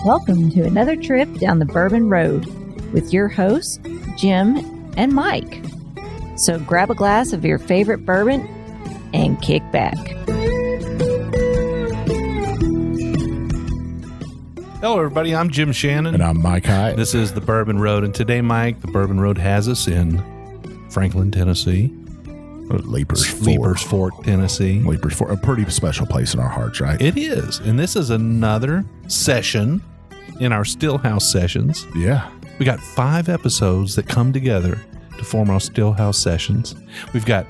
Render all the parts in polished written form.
Welcome to another trip down the Bourbon Road with your hosts, Jim and Mike. So grab a glass of your favorite bourbon and kick back. Hello, everybody. I'm Jim Shannon. And I'm Mike Hyatt. This is the Bourbon Road. And today, Mike, the Bourbon Road has us in Franklin, Tennessee. Leiper's Fork, Tennessee. Leiper's Fork, a pretty special place in our hearts, right? It is. And this is another session in our Stillhouse Sessions. Yeah. We got 5 episodes that come together to form our Stillhouse Sessions. We've got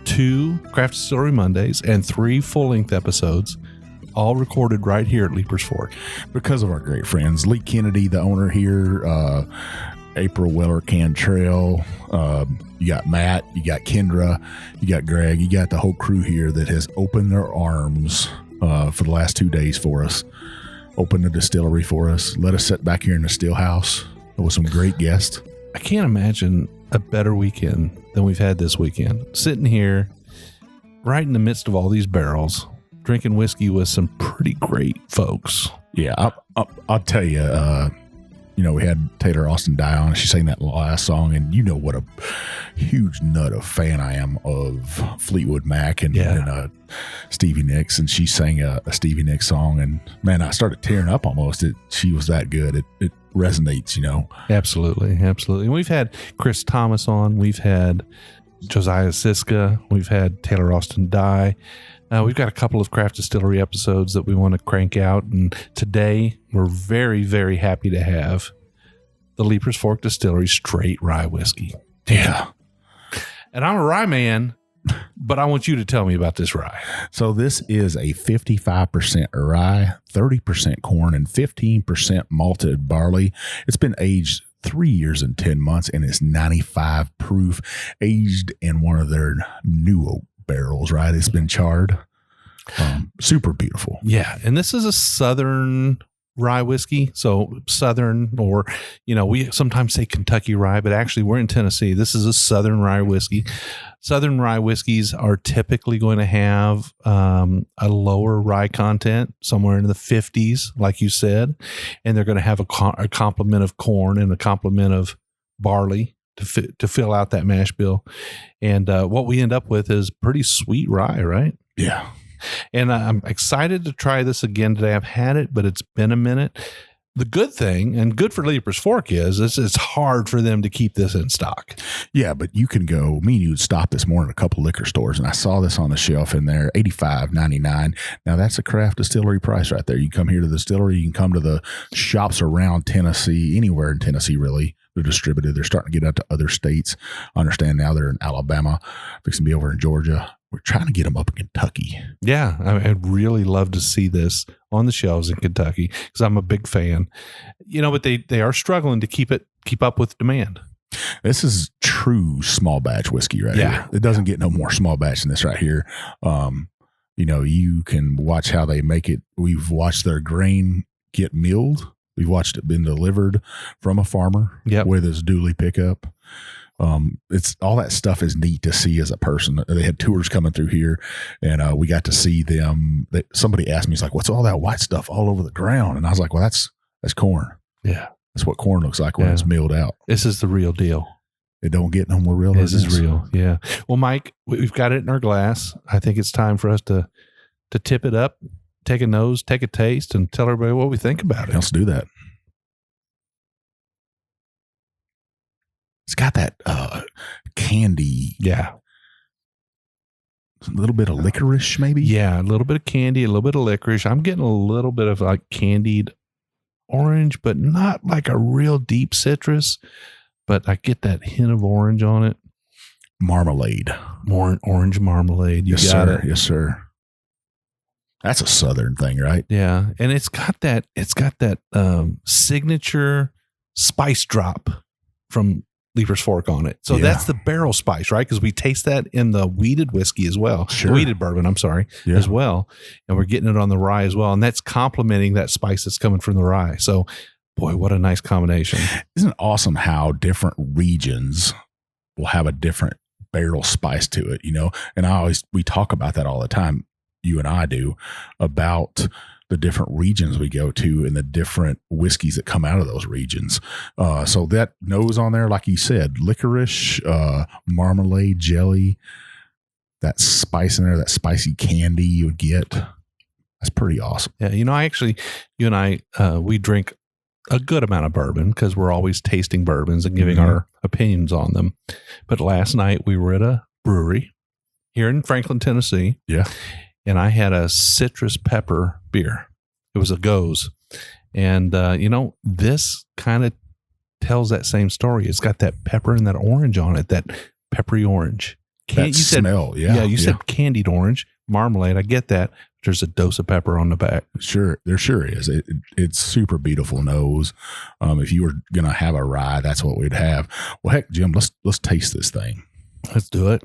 2 Craft Distillery Mondays and 3 full-length episodes, all recorded right here at Leiper's Fork. Because of our great friends, Lee Kennedy, the owner here, April Weller Cantrell, you got Matt, you got Kendra, you got Greg, you got the whole crew here that has opened their arms for the last 2 days for us. Opened the distillery for us. Let us sit back here in the still house with some great guests. I can't imagine a better weekend than we've had this weekend. Sitting here right in the midst of all these barrels, drinking whiskey with some pretty great folks. Yeah, I'll tell you, we had Taylor Austin die on. She sang that last song, and you know what a huge nut of fan I am of Fleetwood Mac and Stevie Nicks, and she sang a Stevie Nicks song, and man, I started tearing up almost. She was that good. It resonates, Absolutely. And we've had Chris Thomas on. We've had Josiah Siska. We've had Taylor Austin die. We've got a couple of Craft Distillery episodes that we want to crank out. And today we're very, very happy to have the Leiper's Fork Distillery Straight Rye Whiskey. Yeah. And I'm a rye man, but I want you to tell me about this rye. So this is a 55% rye, 30% corn, and 15% malted barley. It's been aged 3 years and 10 months, and it's 95 proof, aged in one of their new oak barrels, right? It's been charred. Super beautiful. Yeah. And this is a Southern rye whiskey. So Southern, or, we sometimes say Kentucky rye, but actually we're in Tennessee. This is a Southern rye whiskey. Southern rye whiskeys are typically going to have a lower rye content, somewhere in the 50s, like you said, and they're going to have a complement of corn and a complement of barley to fill out that mash bill. And what we end up with is pretty sweet rye, right? Yeah. And I'm excited to try this again today. I've had it, but it's been a minute. The good thing, and good for Leiper's Fork, is it's hard for them to keep this in stock. Yeah, but you can go, me and you would stop this morning at a couple liquor stores, and I saw this on the shelf in there, $85.99. Now, that's a craft distillery price right there. You come here to the distillery, you can come to the shops around Tennessee, anywhere in Tennessee, really. They're distributed. They're starting to get out to other states. I understand now they're in Alabama, fixing to be over in Georgia. We're trying to get them up in Kentucky. Yeah, I'd really love to see this on the shelves in Kentucky because I'm a big fan. But they are struggling to keep up with demand. This is true small batch whiskey right here. It doesn't get no more small batch than this right here. You can watch how they make it. We've watched their grain get milled. We've watched it been delivered from a farmer with his dually pickup. It's all that stuff is neat to see as a person. They had tours coming through here, and we got to see them. Somebody asked me, he's like, "What's all that white stuff all over the ground?" And I was like, "Well, that's corn. Yeah, that's what corn looks like when it's milled out. This is the real deal. It don't get no more real. This is real. Yeah. Well, Mike, we've got it in our glass. I think it's time for us to tip it up, take a nose, take a taste, and tell everybody what we think about it. Let's do that. It's got that candy. Yeah. A little bit of licorice, maybe? Yeah, a little bit of candy, a little bit of licorice. I'm getting a little bit of like candied orange, but not like a real deep citrus. But I get that hint of orange on it. Marmalade. More orange marmalade. You yes, got sir. it. Yes, sir. That's a Southern thing, right? Yeah. And it's got that signature spice drop from Leiper's Fork on it. So that's the barrel spice, right? Because we taste that in the wheated whiskey as well. Sure. Wheated bourbon, I'm sorry, as well. And we're getting it on the rye as well. And that's complementing that spice that's coming from the rye. So, boy, what a nice combination. Isn't it awesome how different regions will have a different barrel spice to it, And we talk about that all the time. You and I do, about the different regions we go to and the different whiskeys that come out of those regions. So that nose on there, like you said, licorice, marmalade, jelly, that spice in there, that spicy candy you would get. That's pretty awesome. Yeah. You and I, we drink a good amount of bourbon because we're always tasting bourbons and giving our opinions on them. But last night we were at a brewery here in Franklin, Tennessee. Yeah. And I had a citrus pepper beer. It was a Goes. And, this kind of tells that same story. It's got that pepper and that orange on it, that peppery orange. You said candied orange, marmalade. I get that. There's a dose of pepper on the back. Sure. There sure is. It's super beautiful nose. If you were going to have a rye, that's what we'd have. Well, heck, Jim, let's taste this thing. Let's do it.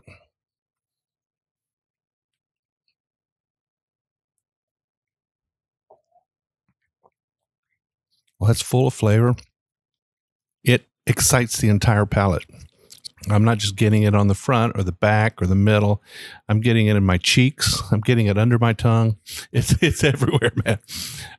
Well, it's full of flavor. It excites the entire palate. I'm not just getting it on the front or the back or the middle. I'm getting it in my cheeks. I'm getting it under my tongue. It's everywhere, man.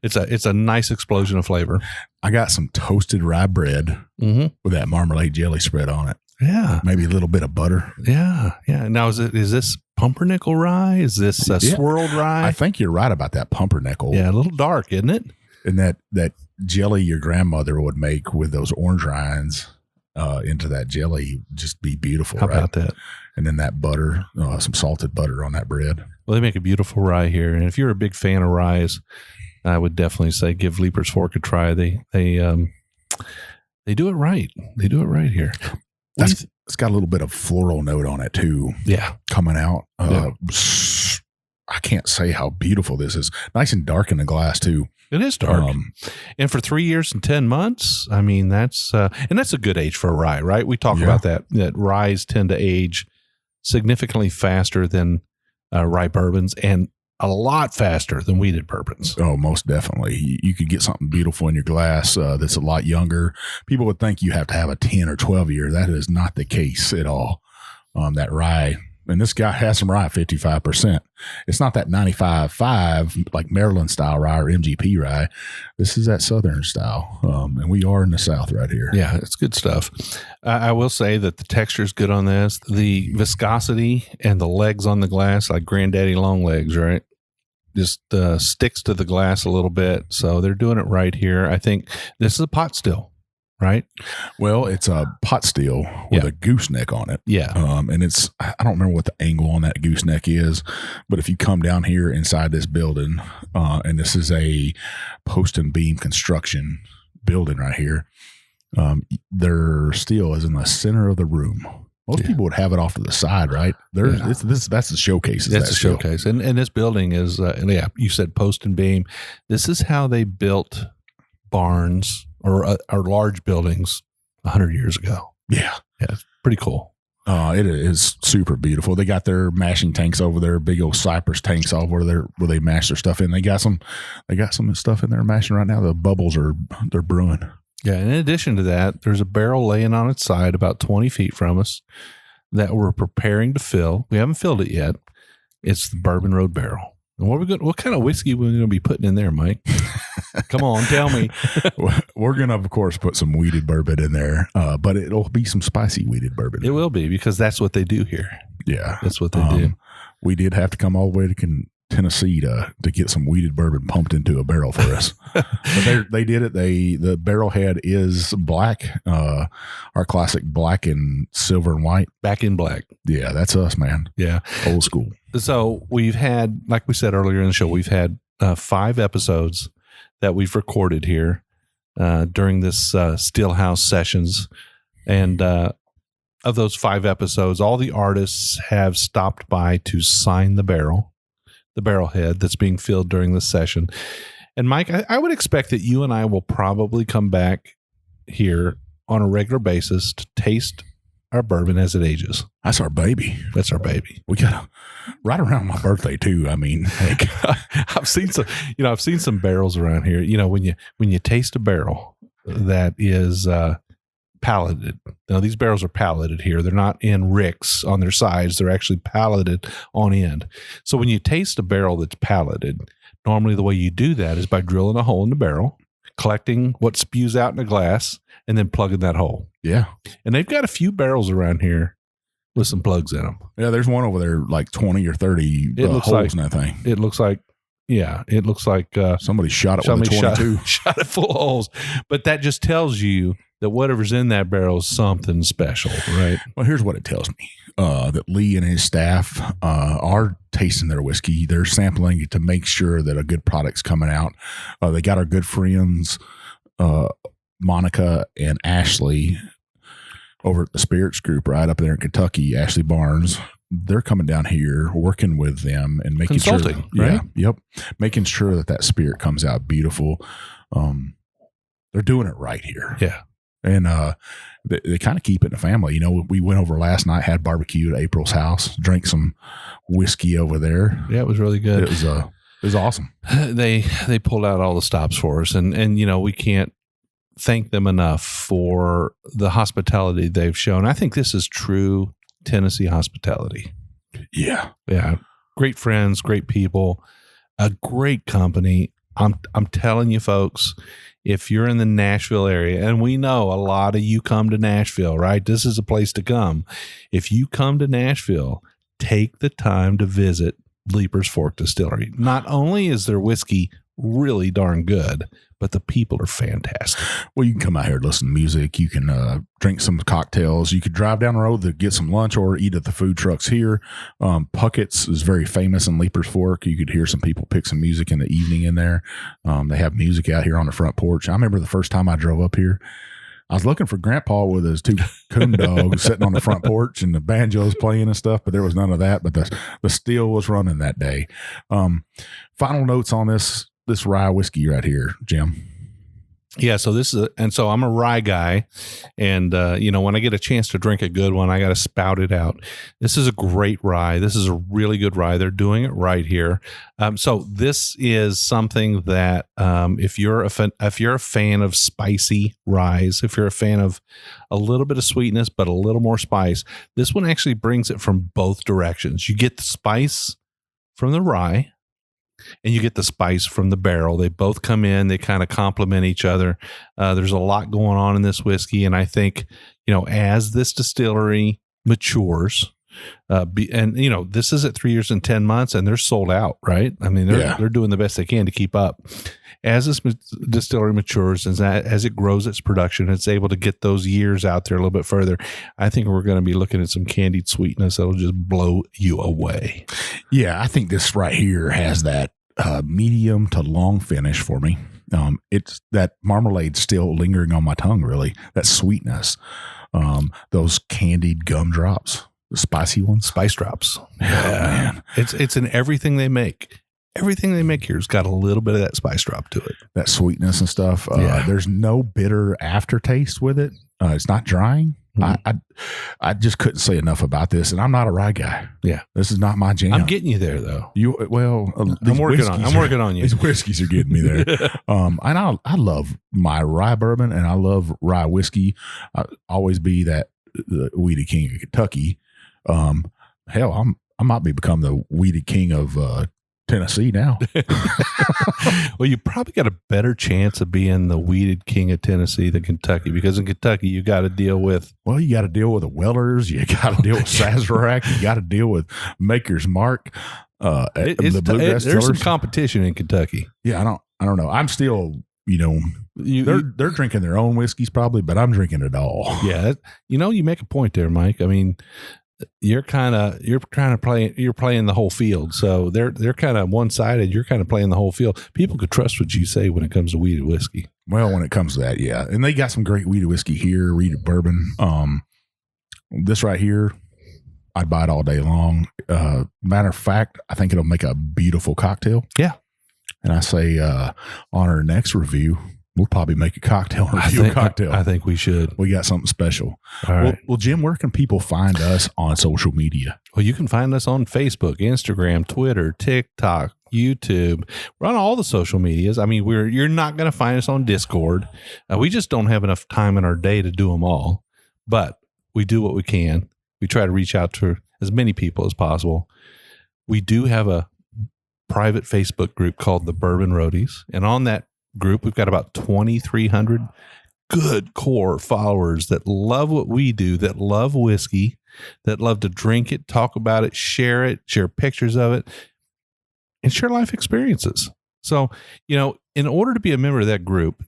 It's a nice explosion of flavor. I got some toasted rye bread with that marmalade jelly spread on it. Yeah. Maybe a little bit of butter. Yeah. Yeah. Now, is this pumpernickel rye? Is this swirled rye? I think you're right about that pumpernickel. Yeah. A little dark, isn't it? And that jelly your grandmother would make with those orange rinds into that jelly just be beautiful. How about that? And then that butter, some salted butter on that bread. Well, they make a beautiful rye here. And if you're a big fan of ryes, I would definitely say give Leiper's Fork a try. They do it right. They do it right here. It's got a little bit of floral note on it too. Yeah. Coming out. I can't say how beautiful this is. Nice and dark in the glass too. It is dark. And for 3 years and 10 months, I mean, that's a good age for a rye, right? We talk about that ryes tend to age significantly faster than rye bourbons and a lot faster than wheated bourbons. Oh, most definitely. You could get something beautiful in your glass that's a lot younger. People would think you have to have a 10 or 12 year. That is not the case at all. That rye, and this guy has some rye at 55%. It's not that 95.5 like Maryland style rye or MGP rye. This is that Southern style. And we are in the South right here. Yeah, it's good stuff. I will say that the texture is good on this. The viscosity and the legs on the glass, like Granddaddy long legs, right? Just sticks to the glass a little bit. So they're doing it right here. I think this is a pot still, right? Well, it's a pot still with a gooseneck on it. Yeah. And I don't remember what the angle on that gooseneck is, but if you come down here inside this building, and this is a post and beam construction building right here, their steel is in the center of the room. Most people would have it off to the side, right? That's the showcase. That's the showcase. And this building is, you said post and beam. This is how they built barns or large buildings 100 years ago. Yeah. Yeah. It's pretty cool. It is super beautiful. They got their mashing tanks over there, big old Cypress tanks over there where they mash their stuff in. They got some stuff in there mashing right now. The bubbles they're brewing. Yeah. In addition to that, there's a barrel laying on its side about 20 feet from us that we're preparing to fill. We haven't filled it yet. It's the Bourbon Road barrel. And what kind of whiskey are we going to be putting in there, Mike? Come on, tell me. We're going to, of course, put some wheated bourbon in there, but it'll be some spicy wheated bourbon. It will be, because that's what they do here. Yeah. That's what they do. We did have to come all the way to Tennessee to get some wheated bourbon pumped into a barrel for us. But they did it. The barrel head is black, our classic black and silver and white. Back in black. Yeah, that's us, man. Yeah. Old school. So we've had, like we said earlier in the show, we've had 5 episodes that we've recorded here during this Stillhouse Sessions. And of those 5 episodes, all the artists have stopped by to sign the barrel head that's being filled during this session. And Mike, I would expect that you and I will probably come back here on a regular basis to taste our bourbon as it ages. That's our baby. That's our baby. We got right around my birthday too. I mean, heck. I've seen some barrels around here. When you taste a barrel that is palleted. Now, these barrels are palleted here. They're not in ricks on their sides. They're actually palleted on end. So when you taste a barrel that's palleted, normally the way you do that is by drilling a hole in the barrel, collecting what spews out in a glass, and then plugging that hole. Yeah. And they've got a few barrels around here with some plugs in them. Yeah, there's one over there, like 20 or 30 holes in that thing. It looks like somebody shot it with a 22. Shot it full of holes. But that just tells you that whatever's in that barrel is something special, right? Well, here's what it tells me. That Lee and his staff are tasting their whiskey. They're sampling it to make sure that a good product's coming out. They got our good friends, Monica and Ashley, over at the Spirits Group right up there in Kentucky, Ashley Barnes. They're coming down here, working with them and making consulting, sure, right? Yep, making sure that spirit comes out beautiful. They're doing it right here. Yeah. And they kind of keep it in the family. You know, we went over last night, had barbecue at April's house, drank some whiskey over there. Yeah, it was really good. It was awesome. They pulled out all the stops for us, and you know, we can't thank them enough for the hospitality they've shown. I think this is true Tennessee hospitality. Yeah. Yeah. Great friends, great people, a great company. I'm telling you folks, if you're in the Nashville area, and we know a lot of you come to Nashville, right? This is a place to come. If you come to Nashville, take the time to visit Leiper's Fork Distillery. Not only is their whiskey really darn good, but the people are fantastic. Well, you can come out here and listen to music. You can drink some cocktails. You could drive down the road to get some lunch or eat at the food trucks here. Puckett's is very famous in Leiper's Fork. You could hear some people pick some music in the evening in there. They have music out here on the front porch. I remember the first time I drove up here, I was looking for Grandpa with his two coon dogs sitting on the front porch and the banjos playing and stuff, but there was none of that. But the still was running that day. Final notes on this rye whiskey right here, Jim. Yeah, so so I'm a rye guy, and you know, when I get a chance to drink a good one, I got to spout it out. This is a great rye. This is a really good rye. They're doing it right here. So this is something that if you're a fan of spicy ryes, if you're a fan of a little bit of sweetness but a little more spice, this one actually brings it from both directions. You get the spice from the rye, and you get the spice from the barrel. They both come in. They kind of complement each other. There's a lot going on in this whiskey, and I think, you know, as this distillery matures, and you know, this is at 3 years and 10 months, and they're sold out, right? I mean, they're doing the best they can to keep up. As this distillery matures, and as it grows its production, it's able to get those years out there a little bit further. I think we're going to be looking at some candied sweetness that'll just blow you away. Yeah, I think this right here has that medium to long finish for me. It's that marmalade still lingering on my tongue, really. That sweetness. Those candied gumdrops, the spicy ones. Spice drops. Yeah, man. It's in everything they make. Everything they make here has got a little bit of that spice drop to it. That sweetness and stuff. There's no bitter aftertaste with it. It's not drying. Mm-hmm. I just couldn't say enough about this, and I'm not a rye guy. Yeah, this is not my jam. I'm getting you there, though. I'm working on you. These whiskeys are getting me there. And I love my rye bourbon, and I love rye whiskey. I always be that the weeded king of Kentucky. Hell, I might become the weeded king of Tennessee now. Well, you probably got a better chance of being the weeded king of Tennessee than Kentucky, because in Kentucky you got to deal with the Wellers, you got to deal with Sazerac, you got to deal with Maker's Mark. There's some competition in Kentucky. Yeah, I don't know. I'm still, they're drinking their own whiskeys probably, but I'm drinking it all. Yeah, you make a point there, Mike. I mean, you're playing the whole field. So they're kind of one-sided. You're kind of playing the whole field. People could trust what you say when it comes to weeded whiskey. Well, when it comes to that, yeah. And they got some great weeded whiskey here, weeded bourbon. This right here, I'd buy it all day long. Matter of fact, I think it'll make a beautiful cocktail. Yeah. And I say, on our next review, We'll probably make a cocktail review. I think we should. We got something special. All right. Well, Jim, where can people find us on social media? Well, you can find us on Facebook, Instagram, Twitter, TikTok, YouTube. We're on all the social medias. I mean, you're not going to find us on Discord. We just don't have enough time in our day to do them all. But we do what we can. We try to reach out to as many people as possible. We do have a private Facebook group called the Bourbon Roadies, and on that group, we've got about 2,300 good core followers that love what we do, that love whiskey, that love to drink it, talk about it, share pictures of it, and share life experiences. So, in order to be a member of that group,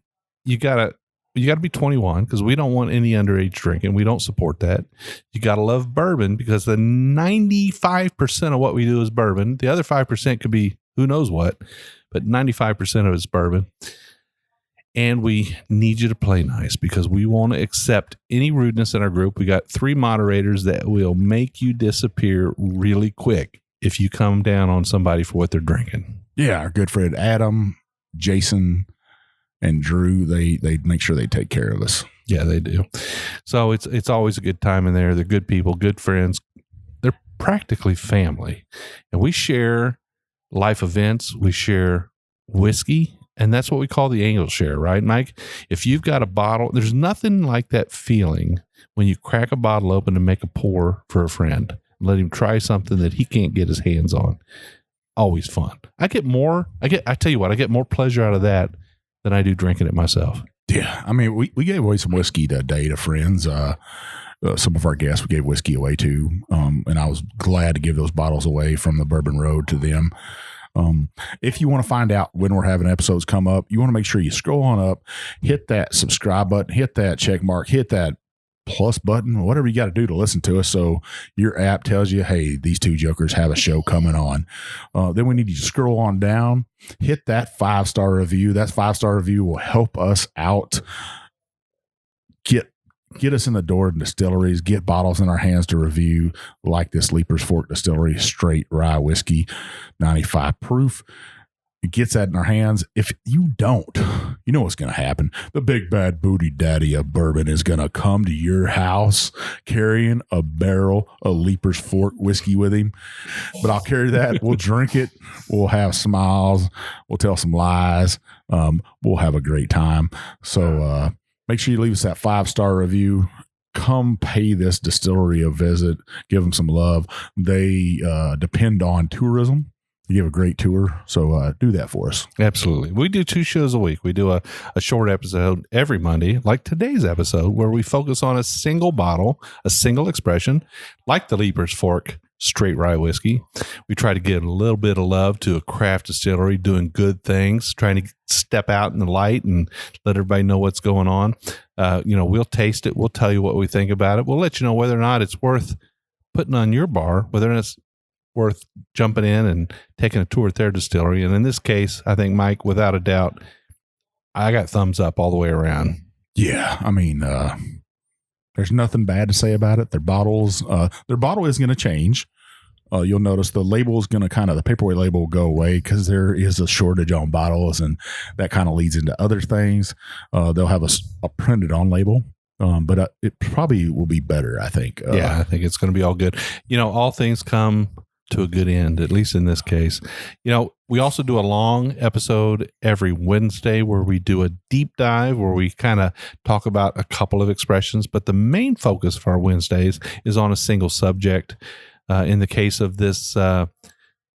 you gotta be 21 because we don't want any underage drinking. We don't support that. You got to love bourbon because the 95% of what we do is bourbon. The other 5% could be who knows what, but 95% of it's bourbon. And we need you to play nice because we want to accept any rudeness in our group. We got 3 moderators that will make you disappear really quick if you come down on somebody for what they're drinking. Yeah, our good friend Adam, Jason, and Drew, they make sure they take care of us. Yeah, they do. So it's always a good time in there. They're good people, good friends. They're practically family. And we share life events. We share whiskey. And that's what we call the angle share, right, Mike? If you've got a bottle, there's nothing like that feeling when you crack a bottle open and make a pour for a friend. Let him try something that he can't get his hands on. Always fun. I tell you what, I get more pleasure out of that than I do drinking it myself. Yeah. I mean, we gave away some whiskey today to friends. Some of our guests we gave whiskey away to. And I was glad to give those bottles away from the Bourbon Road to them. If you want to find out when we're having episodes come up, you want to make sure you scroll on up, hit that subscribe button, hit that check mark, hit that plus button, whatever you got to do to listen to us. So your app tells you, hey, these 2 jokers have a show coming on. Then we need you to scroll on down, hit that 5-star review. That 5-star review will help us out. Get us in the door to distilleries, get bottles in our hands to review, like this Leiper's Fork Distillery straight rye whiskey, 95 proof. It gets that in our hands. If you don't, you know what's going to happen. The big bad booty daddy of bourbon is going to come to your house carrying a barrel of Leiper's Fork whiskey with him. But I'll carry that. We'll drink it. We'll have smiles. We'll tell some lies. We'll have a great time. So make sure you leave us that 5-star review. Come pay this distillery a visit. Give them some love. They depend on tourism. You give a great tour, so do that for us. Absolutely. We do 2 shows a week. We do a short episode every Monday, like today's episode, where we focus on a single bottle, a single expression, like the Leiper's Fork straight rye whiskey. We try to give a little bit of love to a craft distillery doing good things, trying to step out in the light and let everybody know what's going on. We'll taste it. We'll tell you what we think about it. We'll let you know whether or not it's worth putting on your bar, whether it's worth jumping in and taking a tour at their distillery. And in this case, I think, Mike, without a doubt, I got thumbs up all the way around. Yeah. I mean, there's nothing bad to say about it. Their bottle is going to change. You'll notice the label is going to the paperweight label will go away because there is a shortage on bottles, and that kind of leads into other things. They'll have a printed on label. But it probably will be better, I think. I think it's going to be all good. All things come to a good end, at least in this case. We also do a long episode every Wednesday where we do a deep dive where we kind of talk about a couple of expressions, but the main focus for our Wednesdays is on a single subject. In the case of this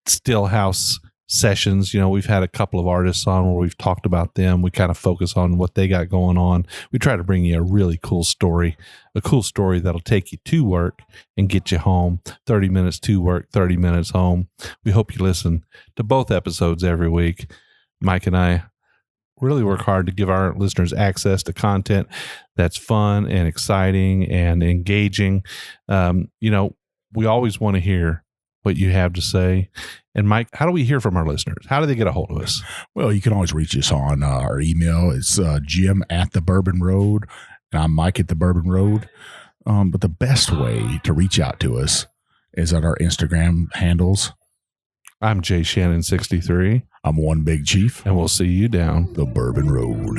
Stillhouse Sessions, we've had a couple of artists on where we've talked about them. We kind of focus on what they got going on. We try to bring you a really cool story, that'll take you to work and get you home. 30 minutes to work, 30 minutes home. We hope you listen to both episodes every week. Mike and I really work hard to give our listeners access to content that's fun and exciting and engaging. We always want to hear what you have to say. And Mike, how do we hear from our listeners? How do they get a hold of us? Well, you can always reach us on our email. It's Jim at the Bourbon Road, and I'm Mike at the Bourbon Road. But the best way to reach out to us is at our Instagram handles. I'm Jay Shannon 63. I'm One Big Chief. And we'll see you down the Bourbon Road.